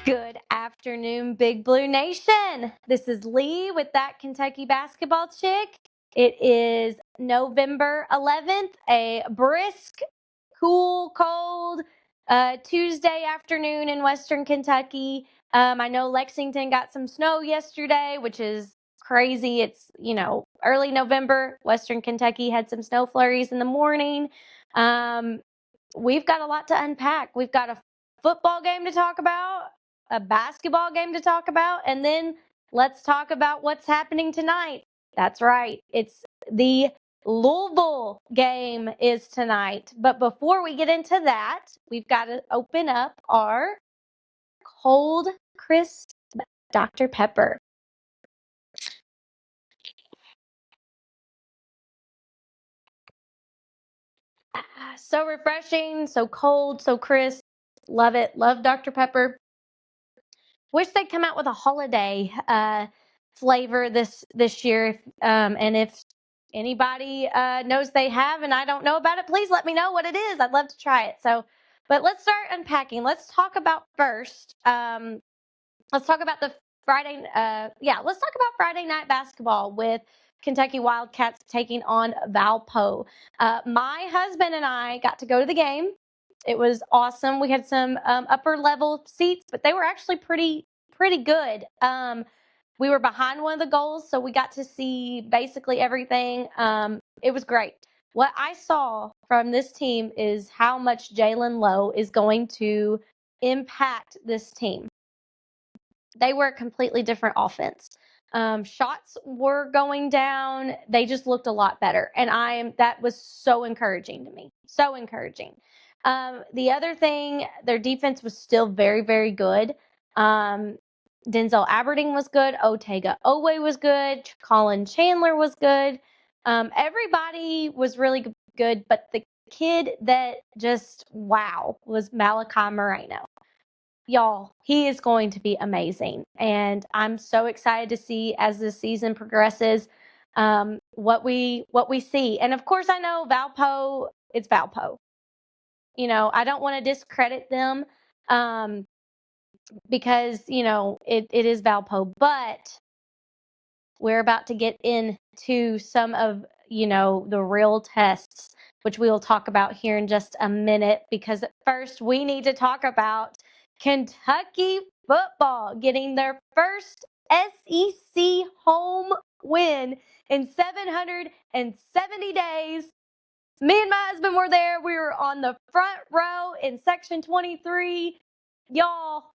Good afternoon, Big Blue Nation. This is Lee with That Kentucky Basketball Chick. It is November 11th, a brisk, cool, cold Tuesday afternoon in Western Kentucky. I know Lexington got some snow yesterday, which is crazy. It's, early November. Western Kentucky had some snow flurries in the morning. We've got a lot to unpack. We've got a football game to talk about, a basketball game to talk about, and then let's talk about what's happening tonight. That's right. It's the Louisville game is tonight. But before we get into that, we've got to open up our cold, crisp Dr. Pepper. So refreshing, so cold, so crisp. Love it. Love Dr. Pepper. Wish they'd come out with a holiday flavor this year. And if anybody knows they have and I don't know about it, please let me know what it is. I'd love to try it. But let's start unpacking. Let's talk about first. Let's talk about the Friday. Let's talk about Friday night basketball with Kentucky Wildcats taking on Valpo. My husband and I got to go to the game. It was awesome. We had some upper level seats, but they were actually pretty good. We were behind one of the goals, so we got to see basically everything. It was great. What I saw from this team is how much Jalen Lowe is going to impact this team. They were a completely different offense. Shots were going down. They just looked a lot better. And that was so encouraging to me. So encouraging. The other thing, their defense was still very, very good. Denzel Aberdeen was good. Otega Owe was good. Colin Chandler was good. Everybody was really good. But the kid that just, wow, was Malachi Moreno. Y'all, he is going to be amazing. And I'm so excited to see as the season progresses what we see. And of course, I know Valpo, it's Valpo. I don't want to discredit them because, it is Valpo. But we're about to get into some of, the real tests, which we will talk about here in just a minute. Because at first, we need to talk about Kentucky football getting their first SEC home win in 770 days. Me and my husband were there. We were on the front row in section 23. Y'all,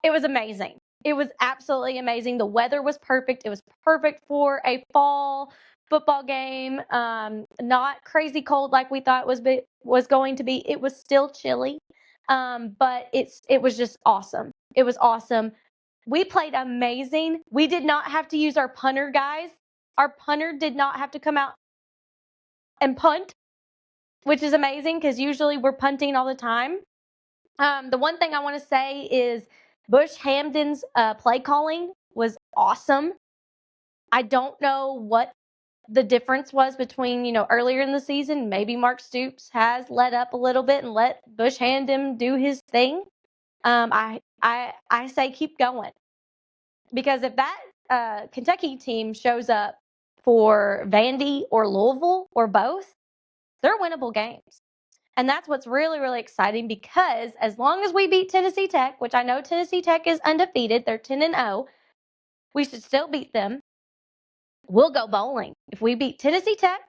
it was amazing. It was absolutely amazing. The weather was perfect. It was perfect for a fall football game. Not crazy cold like we thought was going to be. It was still chilly. But it was just awesome. It was awesome. We played amazing. We did not have to use our punter, guys. Our punter did not have to come out and punt, which is amazing because usually we're punting all the time. The one thing I want to say is Bush Hamden's play calling was awesome. I don't know what the difference was between, earlier in the season. Maybe Mark Stoops has let up a little bit and let Bush Hamden do his thing. I say keep going, because if that Kentucky team shows up for Vandy or Louisville or both, they're winnable games. And that's what's really, really exciting, because as long as we beat Tennessee Tech, which I know Tennessee Tech is undefeated, they're 10-0, we should still beat them. We'll go bowling. If we beat Tennessee Tech,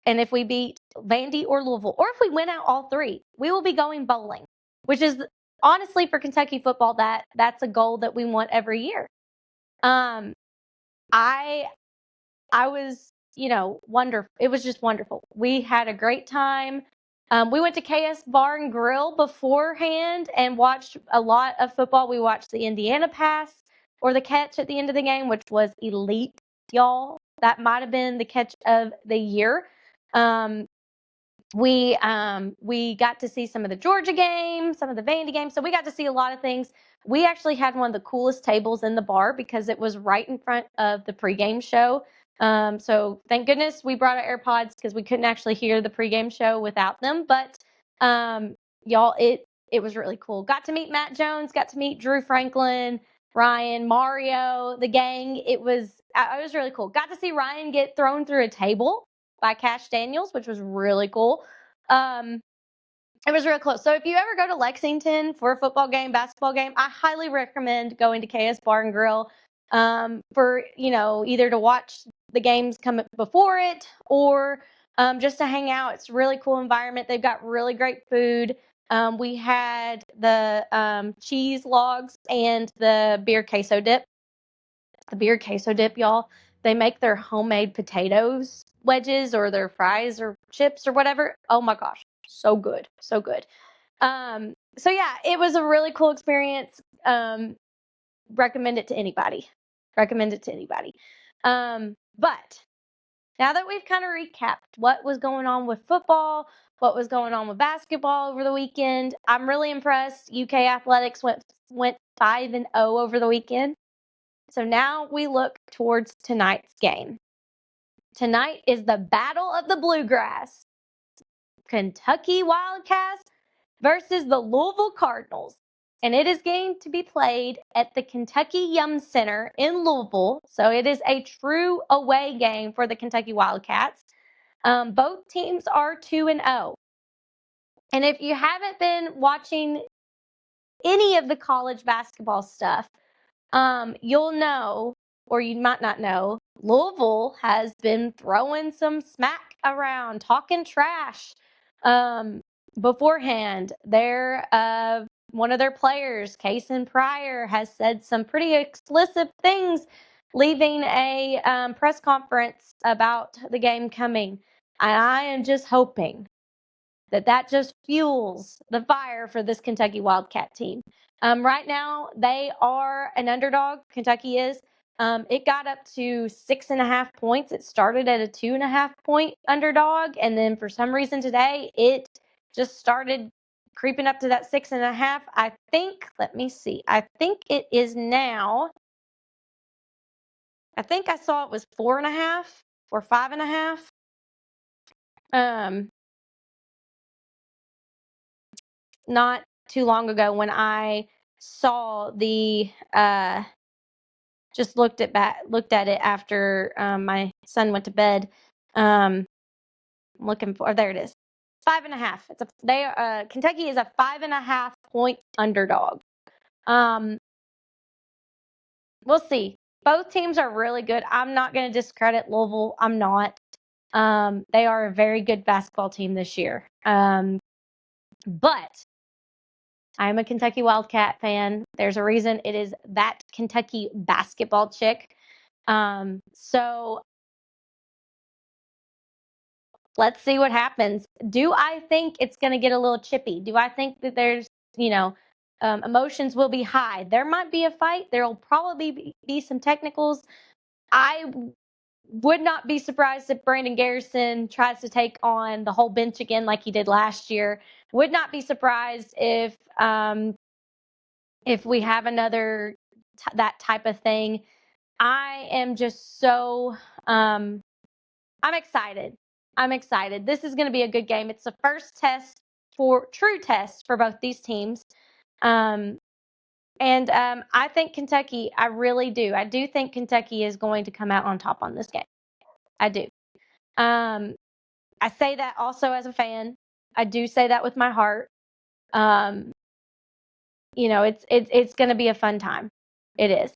and if we beat Vandy or Louisville, or if we win out all three, we will be going bowling, which is honestly for Kentucky football, that's a goal that we want every year. I was, wonderful. It was just wonderful. We had a great time. We went to KS Bar and Grill beforehand and watched a lot of football. We watched the Indiana pass or the catch at the end of the game, which was elite, y'all. That might have been the catch of the year. We got to see some of the Georgia games, some of the Vandy games. So we got to see a lot of things. We actually had one of the coolest tables in the bar because it was right in front of the pregame show. So thank goodness we brought our AirPods because we couldn't actually hear the pregame show without them. But y'all, It was really cool. Got to meet Matt Jones, got to meet Drew Franklin, Ryan, Mario, the gang. It was really cool. Got to see Ryan get thrown through a table by Cash Daniels, which was really cool. It was real close. So if you ever go to Lexington for a football game, basketball game, I highly recommend going to KS Bar and Grill for, either to watch the games come before it or just to hang out. It's a really cool environment. They've got really great food. We had the cheese logs and the beer queso dip. The beer queso dip, y'all. They make their homemade potatoes wedges or their fries or chips or whatever. Oh my gosh. So good. So good. So yeah, it was a really cool experience. Recommend it to anybody. Recommend it to anybody. But now that we've kind of recapped what was going on with football, what was going on with basketball over the weekend, I'm really impressed. UK Athletics went 5-0 over the weekend. So now we look towards tonight's game. Tonight is the Battle of the Bluegrass. Kentucky Wildcats versus the Louisville Cardinals. And it is going to be played at the Kentucky Yum Center in Louisville. So it is a true away game for the Kentucky Wildcats. Both teams are 2-0. And if you haven't been watching any of the college basketball stuff, you'll know, or you might not know, Louisville has been throwing some smack around, talking trash. Beforehand, one of their players, Kason Pryor, has said some pretty explicit things, leaving a press conference about the game coming. And I am just hoping that just fuels the fire for this Kentucky Wildcat team. Right now, they are an underdog. Kentucky is. It got up to 6.5 points. It started at a 2.5 point underdog. And then for some reason today, it just started creeping up to that 6.5. I think, let me see. I think it is now. I think I saw it was 4.5 or 5.5. Not too long ago when I saw the just looked at it after my son went to bed. Looking for, there it is, 5.5. Kentucky is a 5.5 point underdog. We'll see. Both teams are really good. I'm not going to discredit Louisville. I'm not. They are a very good basketball team this year. But I'm a Kentucky Wildcat fan. There's a reason it is that Kentucky basketball chick. So let's see what happens. Do I think it's going to get a little chippy? Do I think that there's, emotions will be high? There might be a fight. There'll probably be some technicals. I would not be surprised if Brandon Garrison tries to take on the whole bench again like he did last year. Would not be surprised if we have another that type of thing. I am just so I'm excited. I'm excited. This is going to be a good game. It's the first true test for both these teams. And I think Kentucky, I really do. I do think Kentucky is going to come out on top on this game. I do. I say that also as a fan. I do say that with my heart. It's going to be a fun time. It is.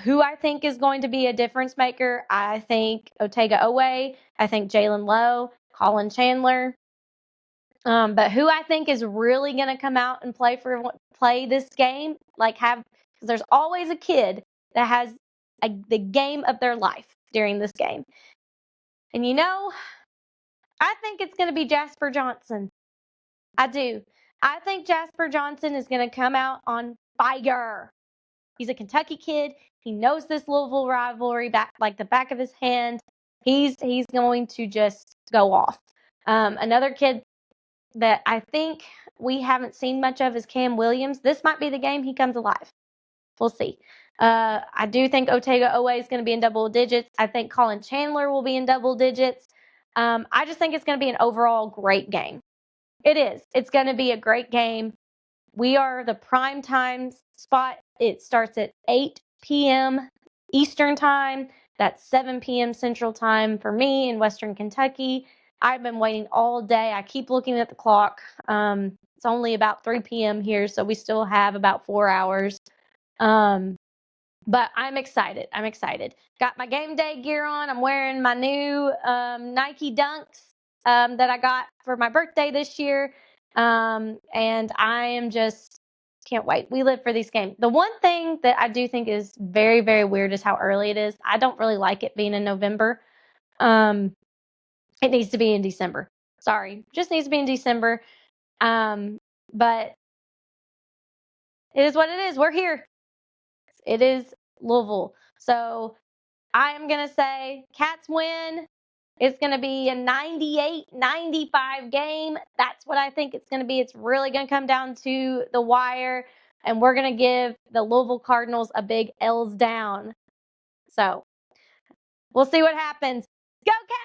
Who I think is going to be a difference maker, I think Otega Oweh. I think Jalen Lowe, Colin Chandler. But who I think is really going to come out and play this game, because there's always a kid that has the game of their life during this game. And I think it's going to be Jasper Johnson. I do. I think Jasper Johnson is going to come out on fire. He's a Kentucky kid. He knows this Louisville rivalry like the back of his hand. He's going to just go off. Another kid that I think we haven't seen much of is Cam Williams. This might be the game he comes alive. We'll see. I do think Otega Oweh is going to be in double digits. I think Colin Chandler will be in double digits. I just think it's going to be an overall great game. It is. It's going to be a great game. We are the prime time spot. It starts at 8 p.m. Eastern time. That's 7 p.m. Central time for me in Western Kentucky. I've been waiting all day. I keep looking at the clock. It's only about 3 p.m. here, so we still have about 4 hours. But I'm excited. I'm excited. Got my game day gear on. I'm wearing my new Nike Dunks that I got for my birthday this year. And I am just can't wait. We live for these games. The one thing that I do think is very, very weird is how early it is. I don't really like it being in November. It needs to be in December. Sorry, just needs to be in December. But it is what it is. We're here. It is Louisville. So I am going to say Cats win. It's going to be a 98-95 game. That's what I think it's going to be. It's really going to come down to the wire, and we're going to give the Louisville Cardinals a big L's down. So we'll see what happens. Go Cats!